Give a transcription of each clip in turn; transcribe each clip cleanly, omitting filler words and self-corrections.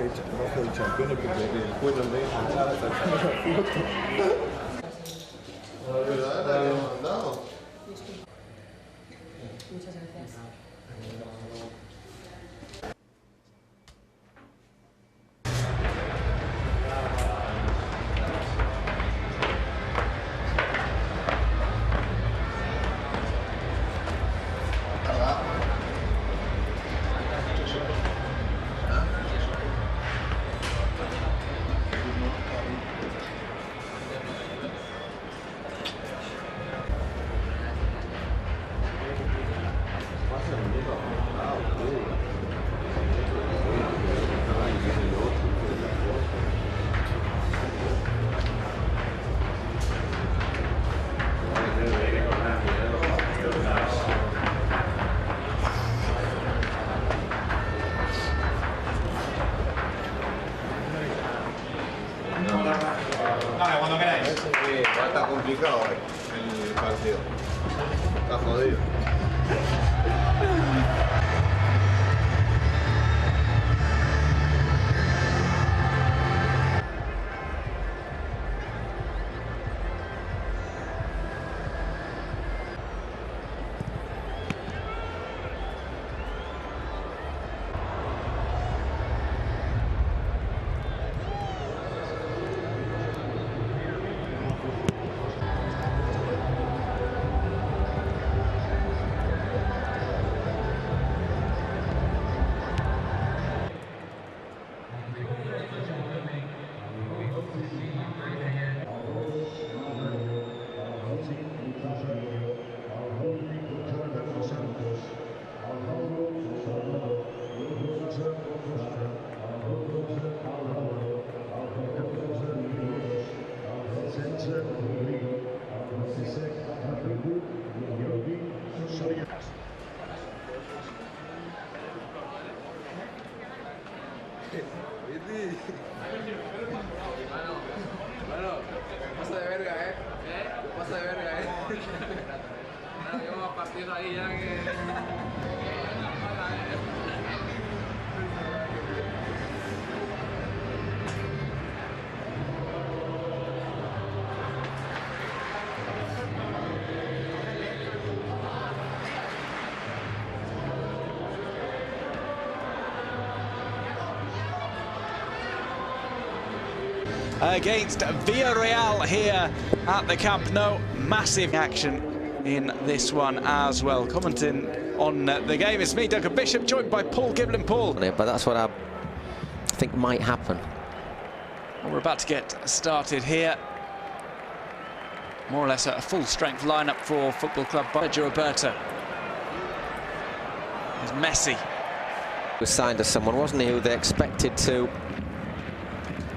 bajo el campeón porque después donde la foto. La verdad la habían mandado. Muchas gracias. Dale, cuando queráis. Está complicado el partido. Está jodido. Bueno, pasa de verga, pasa de verga, Llevamos partidos ahí ya que... Against Villarreal here at the Camp Nou. Massive action in this one as well. Commenting on the game is me, Duncan Bishop, joined by Paul Giblin. Paul. But that's what I think might happen. Well, we're about to get started here. More or less a full-strength lineup for Football Club Sergio Roberto. There's Messi. He was signed as someone, wasn't he, who they expected to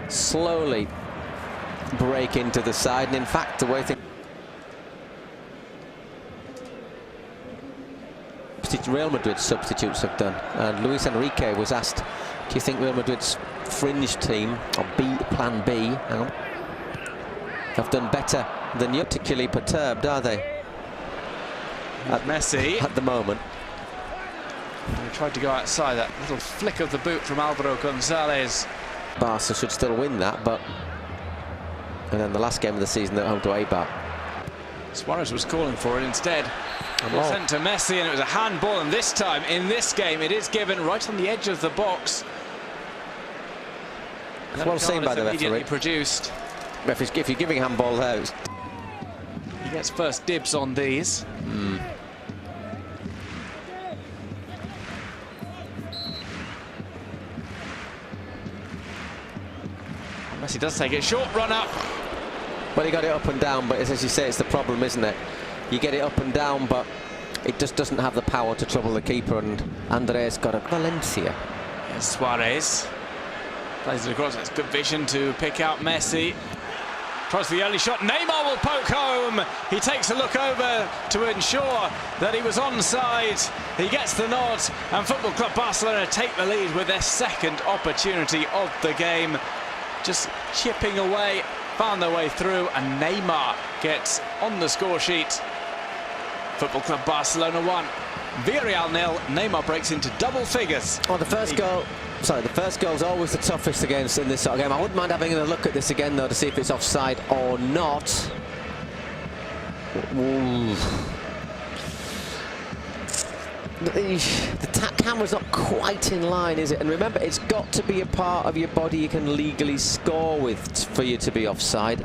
slowly break into the side, and in fact the way things Real Madrid's substitutes have done, and Luis Enrique was asked, do you think Real Madrid's fringe team, or plan B, have done better than you? Particularly perturbed, are they? At Messi at the moment. He tried to go outside. That little flick of the boot from Álvaro González. Barca should still win that, but and then the last game of the season at home to Eibar. Suarez was calling for it instead. Sent to Messi, and it was a handball, and this time in this game it is given right on the edge of the box. It's well seen by the referee. Produced. If you're giving handball there, he gets first dibs on these. Messi does take it, short run up. Well, he got it up and down, but as you say, it's the problem, isn't it? You get it up and down, but it just doesn't have the power to trouble the keeper, and Andres got a Valencia. Here's Suarez. Plays it across, it's good vision to pick out Messi. Tries the early shot, Neymar will poke home. He takes a look over to ensure that he was onside. He gets the nod, and Football Club Barcelona take the lead with their second opportunity of the game. Just chipping away, found their way through, and Neymar gets on the score sheet. Football Club Barcelona 1, Villarreal 0. Neymar breaks into double figures. Well, the first goal sorry, the first goal's always the toughest against in this sort of game. I wouldn't mind having a look at this again, though, to see if it's offside or not. Ooh. The camera's not quite in line, is it? And remember, it's got to be a part of your body you can legally score with for you to be offside.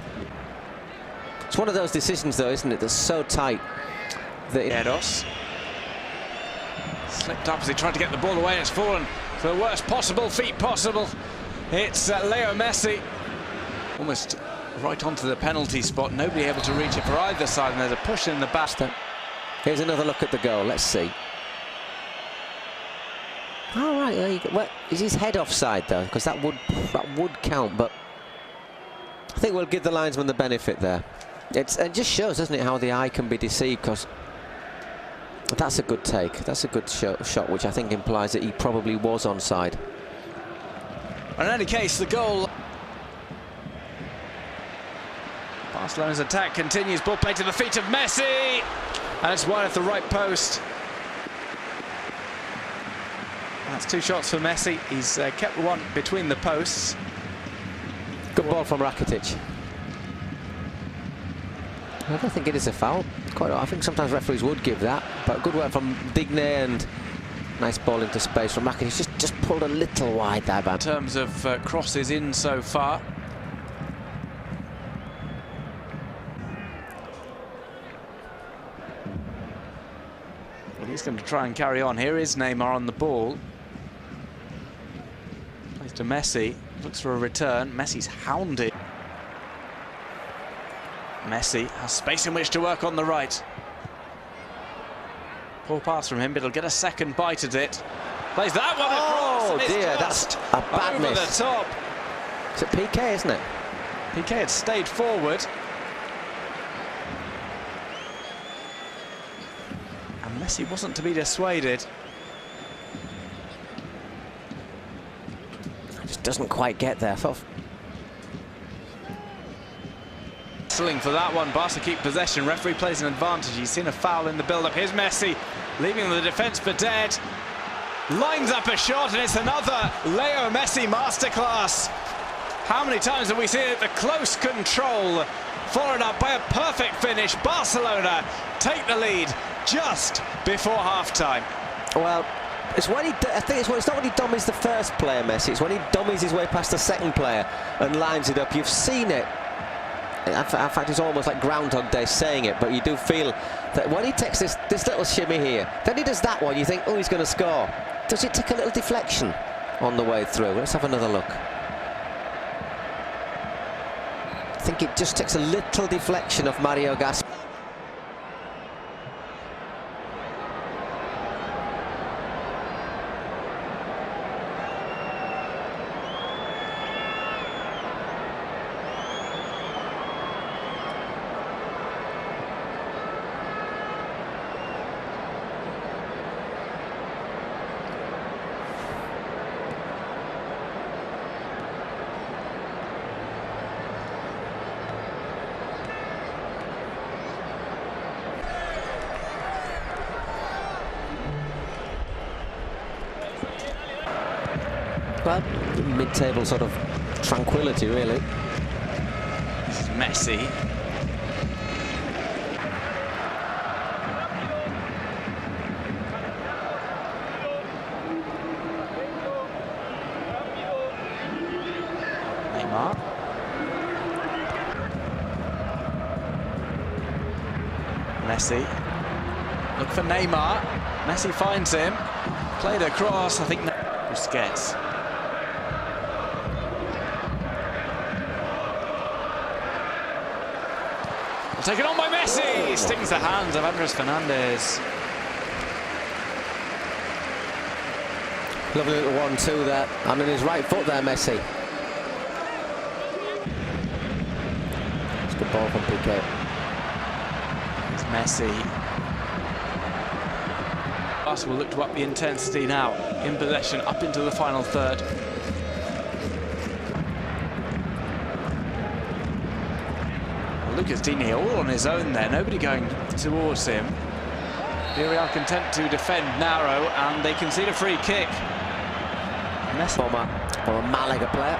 It's one of those decisions, though, isn't it, that's so tight that Edos slipped up as he tried to get the ball away. It's fallen for the worst possible feet possible. It's Leo Messi, almost right onto the penalty spot. Nobody able to reach it for either side, and there's a push in the back. Here's another look at the goal. Let's see. All right, there you go. Well, is his head offside though? Because that would count, but I think we'll give the linesman the benefit there. It just shows, doesn't it, how the eye can be deceived, because that's a good take. That's a good shot, which I think implies that he probably was onside. In any case, the goal. Barcelona's attack continues. Ball played to the feet of Messi, and it's wide at the right post. That's 2 shots for Messi. He's kept one between the posts. Good ball from Rakitic. I don't think it is a foul. I think sometimes referees would give that, but good work from Digne, and nice ball into space from Rakitic. Just pulled a little wide there, man. In terms of crosses in so far. Well, he's going to try and carry on. Here is Neymar on the ball. Plays to Messi. Looks for a return. Messi's hounded. Messi has space in which to work on the right. Poor pass from him, but he'll get a second bite at it. Plays that one across. Oh dear, that's a bad miss. Over the top. It's a PK, isn't it? PK had stayed forward. And Messi wasn't to be dissuaded. Just doesn't quite get there. For that one, Barca keep possession. Referee plays an advantage. He's seen a foul in the build-up. Here's Messi, leaving the defence for dead. Lines up a shot, and it's another Leo Messi masterclass. How many times have we seen it? The close control, followed up by a perfect finish. Barcelona take the lead just before half-time. Well, it's when he, I think it's not when he dummies the first player, Messi. It's when he dummies his way past the second player and lines it up. You've seen it. In fact, it's almost like Groundhog Day saying it, but you do feel that when he takes this little shimmy here, then he does that one, you think, oh, he's going to score. Does it take a little deflection on the way through? Let's have another look. I think it just takes a little deflection of Mario Gas. Well, mid-table sort of tranquility, really. This is Messi. Neymar. Messi. Look for Neymar. Messi finds him. Played across, I think. Busquets. Taken on by Messi, stings the hands of Andres Fernandez. Lovely little 1-2 there, and on his right foot there, Messi. It's a good ball from PK. It's Messi. Barca will look to up the intensity now, in possession up into the final third. Lucas Digne all on his own there, nobody going towards him. Fioreal content to defend narrow, and they concede a free kick. Messi. Former Malaga player.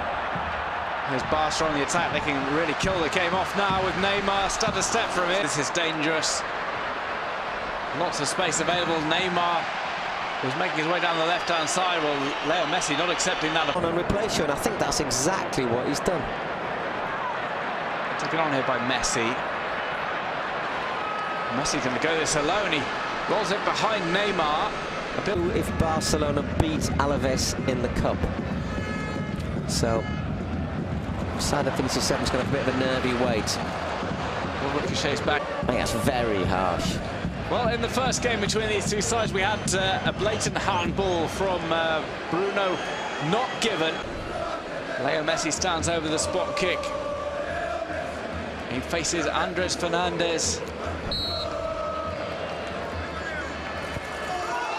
Here's Barca on the attack. They can really kill the game off now with Neymar. Stutter step from it. This is dangerous. Lots of space available. Neymar was making his way down the left-hand side. Well, Leo Messi not accepting that. On replace you, and I think that's exactly what he's done. Taken on here by Messi. Messi can go this alone. He rolls it behind Neymar. If Barcelona beat Alaves in the cup. So, side that finishes seventh is going to have a bit of a nervy wait. Well, ricochets back. I think that's very harsh. Well, in the first game between these two sides, we had a blatant handball from Bruno, not given. Leo Messi stands over the spot kick. He faces Andres Fernandez.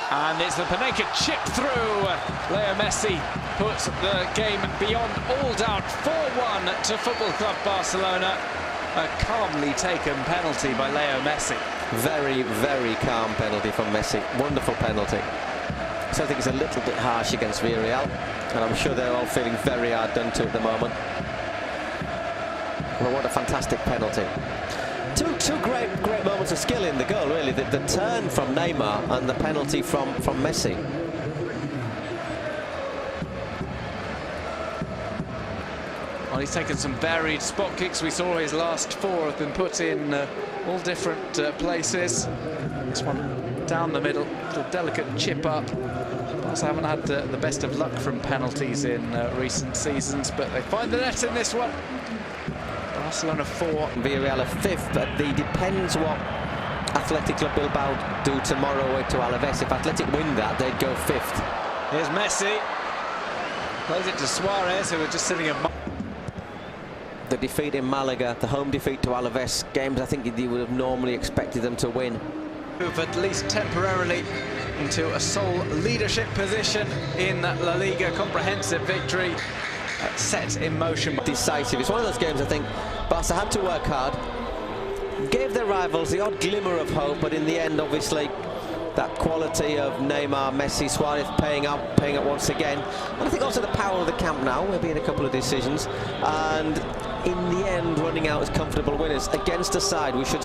And it's the Panenka chip through. Leo Messi puts the game beyond all doubt. 4-1 to Football Club Barcelona. A calmly taken penalty by Leo Messi. Very, very calm penalty from Messi. Wonderful penalty. So I think it's a little bit harsh against Villarreal, and I'm sure they're all feeling very hard done to at the moment. Well, what a fantastic penalty. Two great moments of skill in the goal, really. The turn from Neymar and the penalty from Messi. Well, he's taken some varied spot kicks. We saw his last four have been put in all different places. This one down the middle, little delicate chip up. Barca haven't had the best of luck from penalties in recent seasons, but they find the net in this one. Barcelona 4. Villarreal are 5th, but it depends what Athletic Club Bilbao do tomorrow away to Alaves. If Athletic win that, they'd go 5th. Here's Messi. Plays it to Suarez, who was just sitting in. The defeat in Malaga, the home defeat to Alaves, games I think you would have normally expected them to win. Move at least temporarily into a sole leadership position in La Liga. Comprehensive victory set in motion. Decisive. It's one of those games I think Barca had to work hard, gave their rivals the odd glimmer of hope, but in the end, obviously, that quality of Neymar, Messi, Suarez paying up once again. And I think also the power of the Camp Nou, maybe in a couple of decisions, and in the end running out as comfortable winners against a side we should